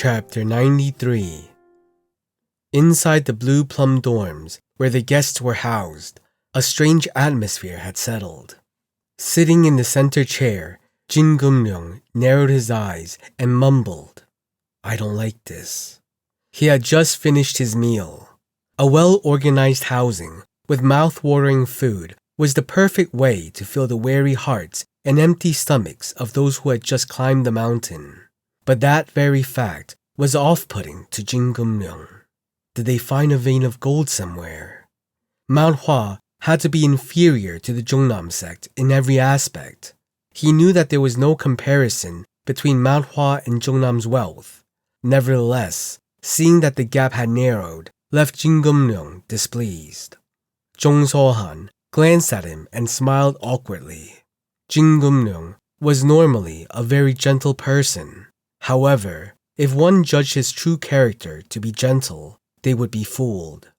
Chapter 93. Inside the Blue Plum dorms, where the guests were housed, a strange atmosphere had settled. Sitting in the center chair, Jin Gum-ryung narrowed his eyes and mumbled, "I don't like this." He had just finished his meal. A well-organized housing with mouth-watering food was the perfect way to fill the weary hearts and empty stomachs of those who had just climbed the mountain. But that very fact was off-putting to Jin Gum-ryung. Did they find a vein of gold somewhere? Mount Hua had to be inferior to the Jongnam sect in every aspect. He knew that there was no comparison between Mount Hua and Jongnam's wealth. Nevertheless, seeing that the gap had narrowed left Jin Gum-ryung displeased. Jong So-han glanced at him and smiled awkwardly. Jin Gum-ryung was normally a very gentle person. However, if one judged his true character to be gentle, they would be fooled.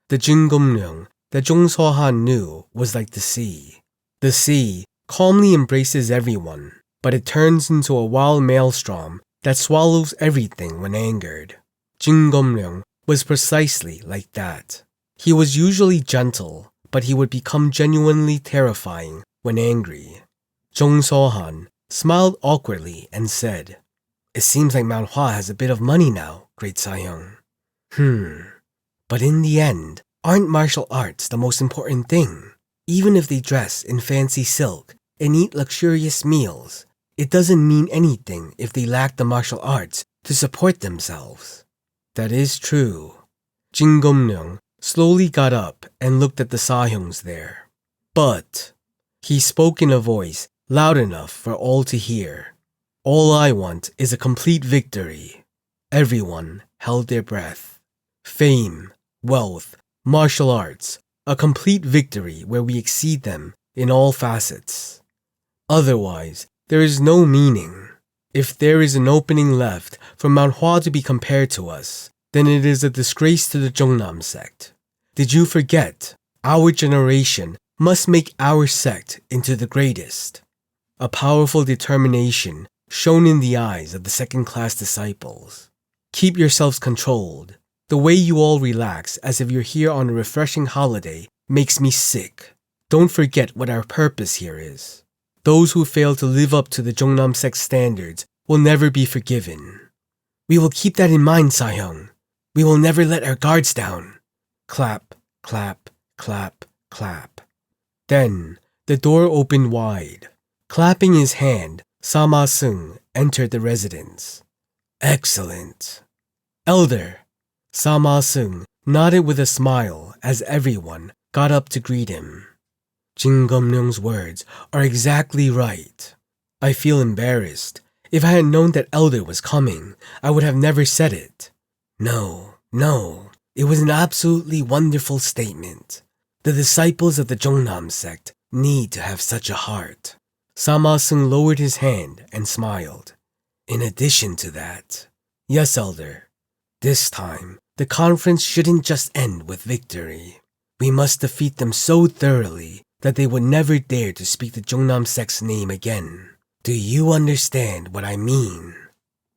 The Jin Gum-ryung that Jong So-han knew was like the sea. The sea calmly embraces everyone, but it turns into a wild maelstrom that swallows everything when angered. Jin Gum-ryung was precisely like that. He was usually gentle, but he would become genuinely terrifying when angry. Jong So-han smiled awkwardly and said, "It seems like Mount Hua has a bit of money now, Great Sahyung." But in the end, aren't martial arts the most important thing? Even if they dress in fancy silk and eat luxurious meals, it doesn't mean anything if they lack the martial arts to support themselves. That is true. Jin Gum-ryung slowly got up and looked at the Sahyungs there. But he spoke in a voice loud enough for all to hear. "All I want is a complete victory." Everyone held their breath. Fame, wealth, martial arts, a complete victory where we exceed them in all facets. Otherwise, there is no meaning. If there is an opening left for Mount Hua to be compared to us, then it is a disgrace to the Jongnam sect. Did you forget? Our generation must make our sect into the greatest. A powerful determination shone in the eyes of the second-class disciples. Keep yourselves controlled. The way you all relax as if you're here on a refreshing holiday makes me sick. Don't forget what our purpose here is. Those who fail to live up to the Jongnam sect standards will never be forgiven. We will keep that in mind, Sahyung. We will never let our guards down. Clap, clap, clap, clap. Then the door opened wide. Clapping his hand, Sama-seung entered the residence. "Excellent." "Elder." Sama-seung nodded with a smile as everyone got up to greet him. Jin Gum-ryung's words are exactly right. I feel embarrassed. If I had known that Elder was coming, I would have never said it. No, it was an absolutely wonderful statement. The disciples of the Jongnam sect need to have such a heart. Sama-seung lowered his hand and smiled. In addition to that, yes, Elder, this time, the conference shouldn't just end with victory. We must defeat them so thoroughly that they would never dare to speak the Jongnam sect's name again. Do you understand what I mean?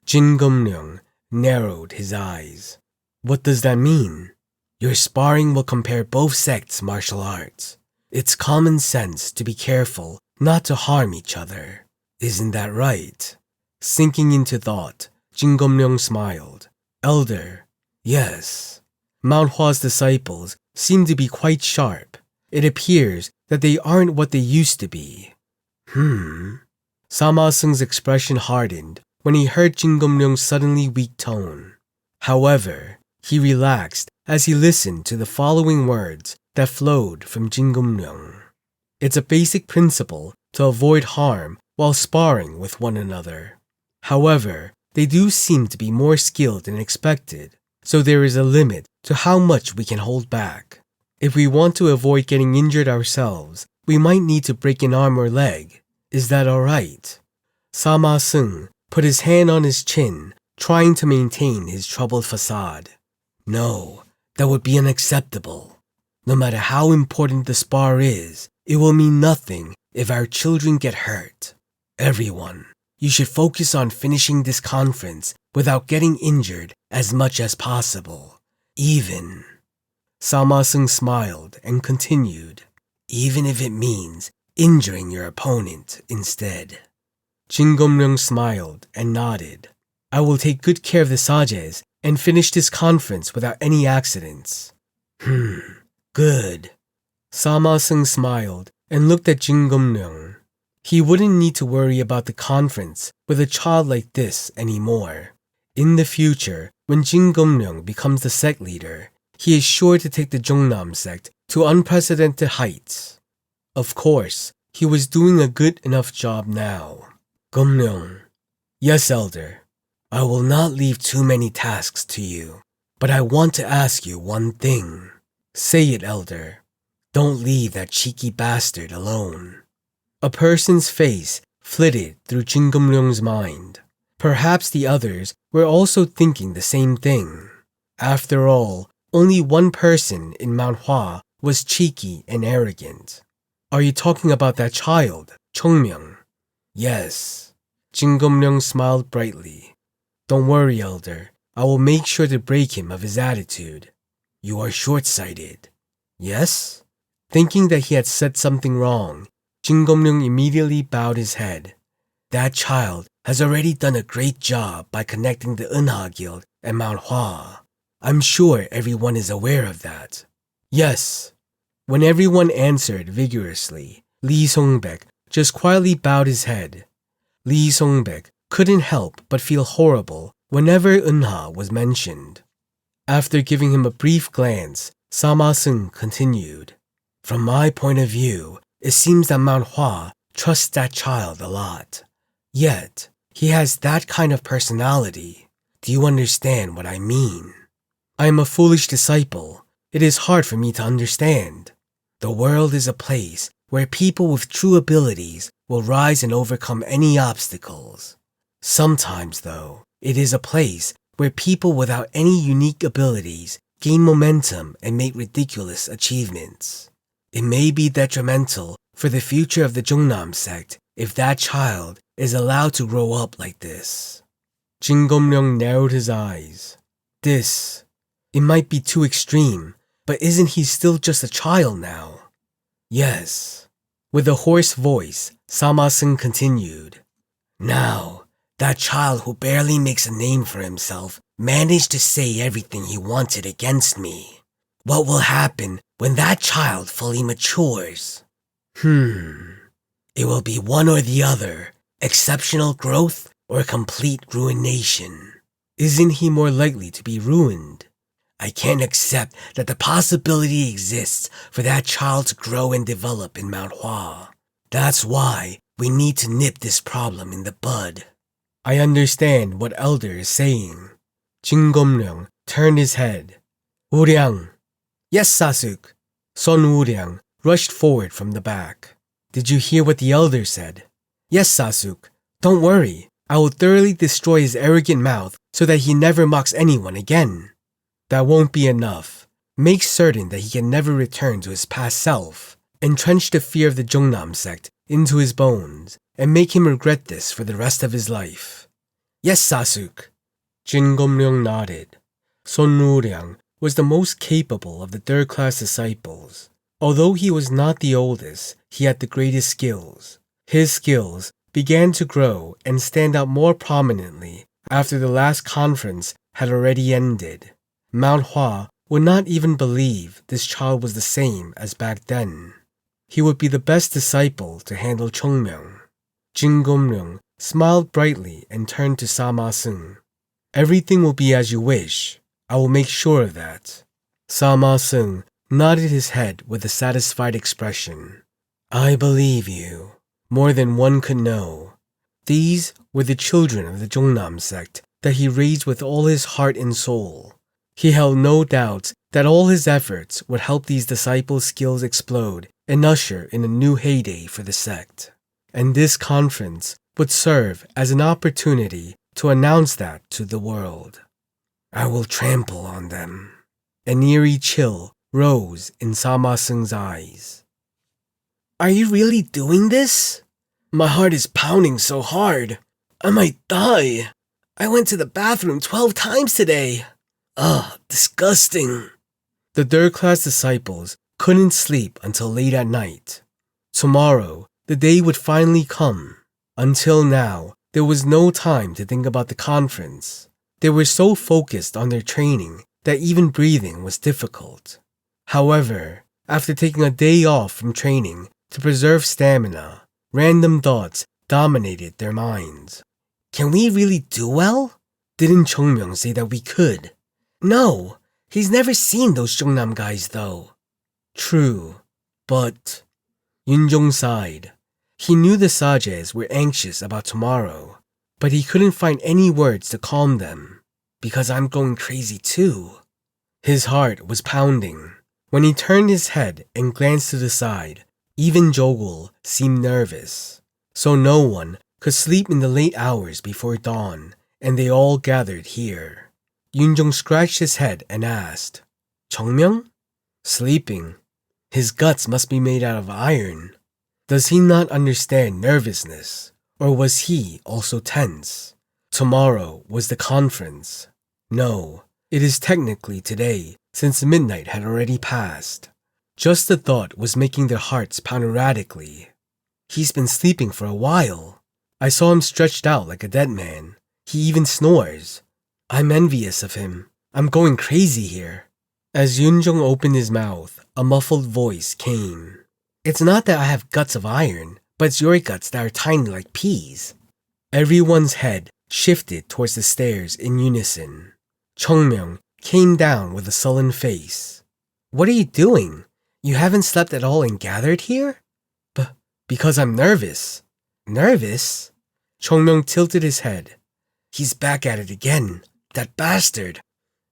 Jin Gum-ryung narrowed his eyes. What does that mean? Your sparring will compare both sects' martial arts. It's common sense to be careful not to harm each other. Isn't that right? Sinking into thought, Jin Gum-ryung smiled. Elder, yes. Mount Hua's disciples seem to be quite sharp. It appears that they aren't what they used to be. Sama-seung's expression hardened when he heard Jin Gum-ryung's suddenly weak tone. However, he relaxed as he listened to the following words that flowed from Jin Gum-ryung. It's a basic principle to avoid harm while sparring with one another. However, they do seem to be more skilled than expected, so there is a limit to how much we can hold back. If we want to avoid getting injured ourselves, we might need to break an arm or leg. Is that alright? Sama-seung put his hand on his chin, trying to maintain his troubled facade. No, that would be unacceptable. No matter how important the spar is, it will mean nothing if our children get hurt. Everyone, you should focus on finishing this conference without getting injured as much as possible. Sama-seung smiled and continued, even if it means injuring your opponent instead. Jin Gum-ryung smiled and nodded. I will take good care of the sajes and finish this conference without any accidents. Good. Sama-seung smiled and looked at Jin Gum-ryung. He wouldn't need to worry about the conference with a child like this anymore. In the future, when Jin Gum-ryung becomes the sect leader, he is sure to take the Jongnam sect to unprecedented heights. Of course, he was doing a good enough job now. Gum-ryung. Yes, Elder. I will not leave too many tasks to you, but I want to ask you one thing. Say it, Elder. Don't leave that cheeky bastard alone. A person's face flitted through Jin Gum-ryung's mind. Perhaps the others were also thinking the same thing. After all, only one person in Mount Hua was cheeky and arrogant. Are you talking about that child, Chongmyung? Yes. Jin Gum-ryung smiled brightly. Don't worry, Elder. I will make sure to break him of his attitude. You are short-sighted. Yes? Thinking that he had said something wrong, Jin Gum-ryung immediately bowed his head. That child has already done a great job by connecting the Eunha Guild and Mount Hua. I'm sure everyone is aware of that. Yes. When everyone answered vigorously, Lee Song-baek just quietly bowed his head. Lee Song-baek couldn't help but feel horrible whenever Eunha was mentioned. After giving him a brief glance, Sama-seung continued. From my point of view, it seems that Mount Hua trusts that child a lot. Yet, he has that kind of personality. Do you understand what I mean? I am a foolish disciple. It is hard for me to understand. The world is a place where people with true abilities will rise and overcome any obstacles. Sometimes, though, it is a place where people without any unique abilities gain momentum and make ridiculous achievements. It may be detrimental for the future of the Jongnam sect if that child is allowed to grow up like this. Jin Gum-ryung narrowed his eyes. It might be too extreme, but isn't he still just a child now? Yes. With a hoarse voice, Sama-seung continued. Now, that child who barely makes a name for himself managed to say everything he wanted against me. What will happen when that child fully matures? It will be one or the other, exceptional growth or complete ruination. Isn't he more likely to be ruined? I can't accept that the possibility exists for that child to grow and develop in Mount Hua. That's why we need to nip this problem in the bud. I understand what Elder is saying. Jin Gum-ryung turned his head. Woo-ryang. Yes, Sasuk. Son Woo-ryang rushed forward from the back. Did you hear what the Elder said? Yes, Sasuk. Don't worry. I will thoroughly destroy his arrogant mouth so that he never mocks anyone again. That won't be enough. Make certain that he can never return to his past self. Entrench the fear of the Jongnam sect into his bones and make him regret this for the rest of his life. Yes, Sasuk. Jin Gum-ryung nodded. Son Woo-ryang was the most capable of the third-class disciples. Although he was not the oldest, he had the greatest skills. His skills began to grow and stand out more prominently after the last conference had already ended. Mount Hua would not even believe this child was the same as back then. He would be the best disciple to handle Chongmyung. Jin Gum-ryung smiled brightly and turned to Sama-seung. Everything will be as you wish. I will make sure of that. Sama-seung nodded his head with a satisfied expression. I believe you. More than one could know. These were the children of the Jongnam sect that he raised with all his heart and soul. He held no doubt that all his efforts would help these disciples' skills explode and usher in a new heyday for the sect. And this conference would serve as an opportunity to announce that to the world. I will trample on them. An eerie chill rose in Sama-seung's eyes. Are you really doing this? My heart is pounding so hard. I might die. I went to the bathroom 12 times today. Ugh, disgusting. The third-class disciples couldn't sleep until late at night. Tomorrow, the day would finally come. Until now, there was no time to think about the conference. They were so focused on their training that even breathing was difficult. However, after taking a day off from training to preserve stamina, random thoughts dominated their minds. Can we really do well? Didn't Chongmyung say that we could? No, he's never seen those Jeongnam guys though. True, but... Yunjong sighed. He knew the Sajes were anxious about tomorrow, but he couldn't find any words to calm them. Because I'm going crazy too. His heart was pounding. When he turned his head and glanced to the side, even Jogul seemed nervous. So no one could sleep in the late hours before dawn, and they all gathered here. Yunjong scratched his head and asked, Chongmyung? Sleeping. His guts must be made out of iron. Does he not understand nervousness, or was he also tense? Tomorrow was the conference. No, it is technically today, since midnight had already passed. Just the thought was making their hearts pound erratically. He's been sleeping for a while. I saw him stretched out like a dead man. He even snores. I'm envious of him. I'm going crazy here. As Yunjong opened his mouth, a muffled voice came. It's not that I have guts of iron, but it's your guts that are tiny like peas. Everyone's head shifted towards the stairs in unison. Chongmyung came down with a sullen face. What are you doing? You haven't slept at all and gathered here? Because I'm nervous. Nervous? Chongmyung tilted his head. He's back at it again. That bastard.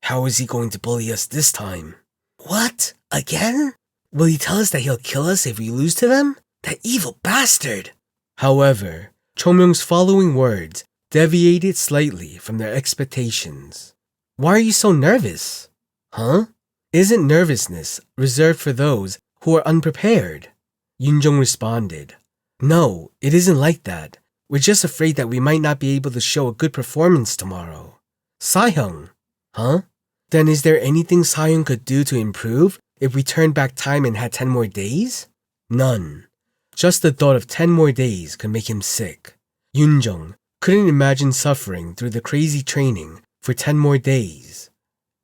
How is he going to bully us this time? What? Again? Will he tell us that he'll kill us if we lose to them? That evil bastard! However, Chongmyung's following words deviated slightly from their expectations. Why are you so nervous? Huh? Isn't nervousness reserved for those who are unprepared? Yunjong responded. No, it isn't like that. We're just afraid that we might not be able to show a good performance tomorrow. Sahyung. Huh? Then is there anything Sahyung could do to improve if we turned back time and had 10 more days? None. Just the thought of 10 more days could make him sick. Yunjong couldn't imagine suffering through the crazy training for 10 more days.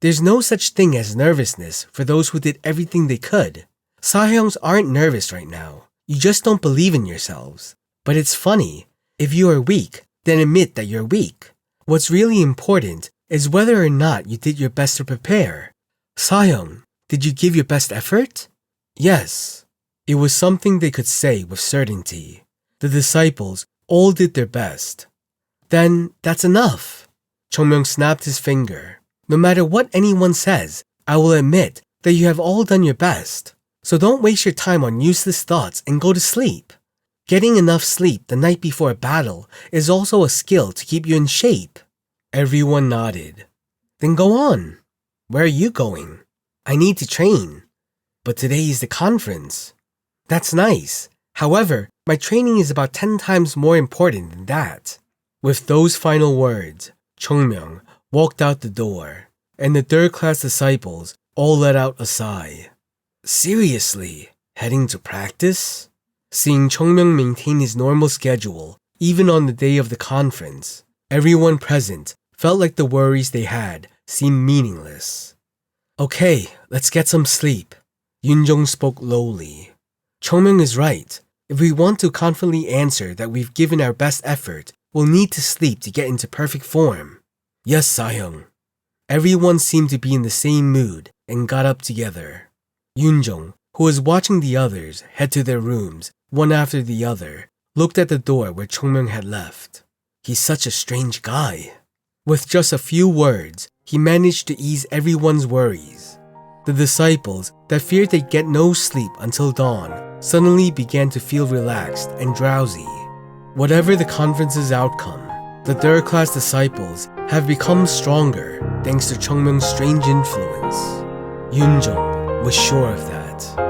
There's no such thing as nervousness for those who did everything they could. Sahyungs aren't nervous right now. You just don't believe in yourselves. But it's funny. If you are weak, then admit that you're weak. What's really important is whether or not you did your best to prepare. Sahyung, did you give your best effort? Yes. It was something they could say with certainty. The disciples all did their best. Then that's enough. Chongmyung snapped his finger. No matter what anyone says, I will admit that you have all done your best. So don't waste your time on useless thoughts and go to sleep. Getting enough sleep the night before a battle is also a skill to keep you in shape. Everyone nodded. Then go on. Where are you going? I need to train. But today is the conference. That's nice. However, my training is about 10 times more important than that. With those final words, Chongmyung walked out the door, and the third-class disciples all let out a sigh. Seriously, heading to practice? Seeing Chongmyung maintain his normal schedule, even on the day of the conference, everyone present felt like the worries they had seemed meaningless. Okay, let's get some sleep. Yunjong spoke lowly. Chongmyung is right. If we want to confidently answer that we've given our best effort, we'll need to sleep to get into perfect form. Yes, Sahyung. Everyone seemed to be in the same mood and got up together. Yunjong, who was watching the others head to their rooms, one after the other, looked at the door where Chongmyung had left. He's such a strange guy. With just a few words, he managed to ease everyone's worries. The disciples that feared they'd get no sleep until dawn suddenly began to feel relaxed and drowsy. Whatever the conference's outcome, the third-class disciples have become stronger thanks to Chongmyung's strange influence. Yunjong was sure of that.